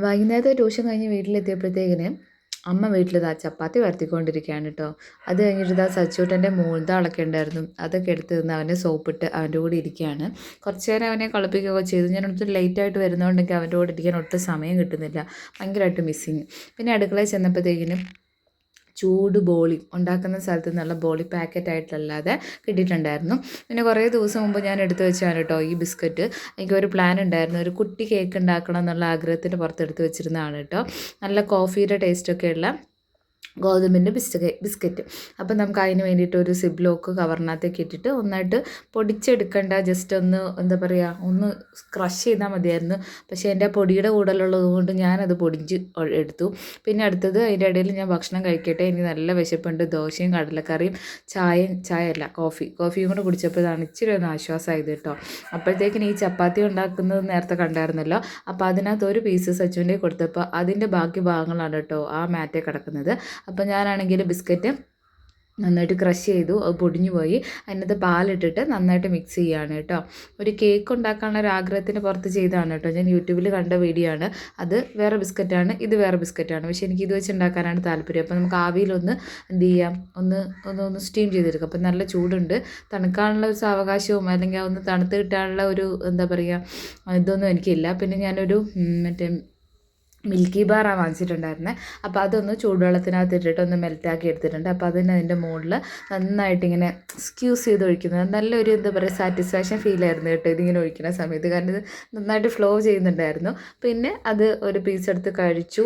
വൈകുന്നേരത്തെ ട്യൂഷൻ കഴിഞ്ഞ് വീട്ടിലെത്തിയപ്പോഴത്തേക്കിന് അമ്മ വീട്ടിലിതാ ചപ്പാത്തി പരത്തിക്കൊണ്ടിരിക്കുകയാണ് കേട്ടോ. അത് കഴിഞ്ഞിട്ട് ഇതാ സച്ചൂട്ടൻ്റെ മൂന്താളൊക്കെ ഉണ്ടായിരുന്നു, അതൊക്കെ എടുത്ത് നിന്ന് അവനെ സോപ്പിട്ട് അവൻ്റെ കൂടെ ഇരിക്കുകയാണ്. കുറച്ച് നേരം അവനെ കളിപ്പിക്കുകയൊക്കെ ചെയ്തു. ഞാൻ ഒട്ടും ലേറ്റായിട്ട് വരുന്നതുകൊണ്ടെങ്കിൽ അവൻ്റെ കൂടെ ഇരിക്കാൻ ഒട്ടും സമയം കിട്ടുന്നില്ല, ഭയങ്കരമായിട്ട് മിസ്സിങ്. പിന്നെ അടുക്കളയിൽ ചെന്നപ്പോഴത്തേക്കിനും ചൂട് ബോളി ഉണ്ടാക്കുന്ന സ്ഥലത്ത് നിന്നുള്ള ബോളി പാക്കറ്റായിട്ടല്ലാതെ കിട്ടിയിട്ടുണ്ടായിരുന്നു. പിന്നെ കുറേ ദിവസം മുമ്പ് ഞാൻ എടുത്തു വെച്ചാണ് കേട്ടോ ഈ ബിസ്ക്കറ്റ്. എനിക്കൊരു പ്ലാൻ ഉണ്ടായിരുന്നു, ഒരു കുട്ടി കേക്ക് ഉണ്ടാക്കണം എന്നുള്ള ആഗ്രഹത്തിന് പുറത്ത് എടുത്ത് വെച്ചിരുന്നതാണ് കേട്ടോ. നല്ല കോഫിയുടെ ടേസ്റ്റൊക്കെയുള്ള ഗോതമ്പിൻ്റെ ബിസ്ക്കറ്റ്. അപ്പം നമുക്ക് അതിന് വേണ്ടിയിട്ട് ഒരു സിബ് ലോക്ക് കവറിനകത്തേക്ക് ഇട്ടിട്ട് ഒന്നായിട്ട് പൊടിച്ചെടുക്കേണ്ട, ജസ്റ്റ് ഒന്ന് എന്താ പറയുക, ഒന്ന് ക്രഷ് ചെയ്താൽ മതിയായിരുന്നു. പക്ഷേ എൻ്റെ പൊടിയുടെ കൂടുതലുള്ളത് കൊണ്ട് ഞാനത് പൊടിച്ച് എടുത്തു. പിന്നെ അടുത്തത് അതിൻ്റെ ഇടയിൽ ഞാൻ ഭക്ഷണം കഴിക്കട്ടെ, എനിക്ക് നല്ല വിശപ്പുണ്ട്, ദോശയും കടലക്കറിയും ചായയല്ല കോഫിയും കൂടെ കുടിച്ചപ്പോൾ ഇതാണ് ഇച്ചിരി ഒന്ന് ആശ്വാസമായത് കേട്ടോ. അപ്പോഴത്തേക്കിന് ഈ ചപ്പാത്തി ഉണ്ടാക്കുന്നത് നേരത്തെ കണ്ടായിരുന്നല്ലോ, അപ്പോൾ അതിനകത്ത് ഒരു പീസ് സച്ചുവിൻ്റെ കൊടുത്തപ്പോൾ അതിൻ്റെ ബാക്കി ഭാഗങ്ങളാണ് കേട്ടോ ആ മാറ്റേ കിടക്കുന്നത്. അപ്പോൾ ഞാനാണെങ്കിൽ ബിസ്ക്കറ്റ് നന്നായിട്ട് ക്രഷ് ചെയ്തു, അത് പൊടിഞ്ഞു പോയി. അതിനകത്ത് പാലിട്ടിട്ട് നന്നായിട്ട് മിക്സ് ചെയ്യുകയാണ് കേട്ടോ. ഒരു കേക്ക് ഉണ്ടാക്കാനുള്ള ഒരു ആഗ്രഹത്തിന് പുറത്ത് ചെയ്തതാണ് കേട്ടോ. ഞാൻ യൂട്യൂബിൽ കണ്ട വീഡിയോ ആണ്. അത് വേറെ ബിസ്ക്കറ്റാണ്, ഇത് വേറെ ബിസ്ക്കറ്റാണ്. പക്ഷേ എനിക്ക് ഇത് വെച്ച് ഉണ്ടാക്കാനാണ് താല്പര്യം. അപ്പോൾ നമുക്ക് ആവിയിലൊന്ന് എന്ത് ചെയ്യാം, ഒന്ന് സ്റ്റീം ചെയ്തെടുക്കാം. അപ്പോൾ നല്ല ചൂടുണ്ട്, തണുക്കാനുള്ള ഒരു സാവകാശവും അല്ലെങ്കിൽ ഒന്ന് തണുത്ത് കിട്ടാനുള്ള ഒരു എന്താ പറയുക ഇതൊന്നും എനിക്കില്ല. പിന്നെ ഞാനൊരു മറ്റേ മിൽക്കി ബാറാണ് വാങ്ങിച്ചിട്ടുണ്ടായിരുന്നത്. അപ്പോൾ അതൊന്ന് ചൂടുവെള്ളത്തിനകത്ത് ഇട്ടിട്ട് ഒന്ന് മെൽറ്റാക്കി എടുത്തിട്ടുണ്ട്. അപ്പോൾ അതിൻ്റെ മുകളിൽ നന്നായിട്ടിങ്ങനെ സ്ക്യൂസ് ചെയ്ത് ഒഴിക്കുന്നത് നല്ലൊരു എന്താ പറയുക സാറ്റിസ്ഫാക്ഷൻ ഫീലായിരുന്നു കേട്ടോ ഇതിങ്ങനെ ഒഴിക്കുന്ന സമയത്ത്. കാരണം ഇത് നന്നായിട്ട് ഫ്ലോ ചെയ്യുന്നുണ്ടായിരുന്നു. പിന്നെ അത് ഒരു പീസ് എടുത്ത് കഴിച്ചു.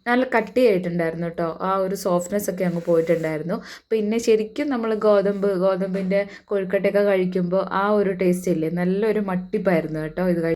നല്ല കട്ടിയായിട്ടുണ്ടായിരുന്നു കേട്ടോ, ആ ഒരു സോഫ്റ്റ്നെസ് ഒക്കെ അങ്ങ് പോയിട്ടുണ്ടായിരുന്നു. പിന്നെ ശരിക്കും നമ്മൾ ഗോതമ്പിൻ്റെ കൊഴുക്കട്ടയൊക്കെ കഴിക്കുമ്പോൾ ആ ഒരു ടേസ്റ്റ് ഇല്ലേ, നല്ലൊരു മട്ടിപ്പായിരുന്നു കേട്ടോ ഇത്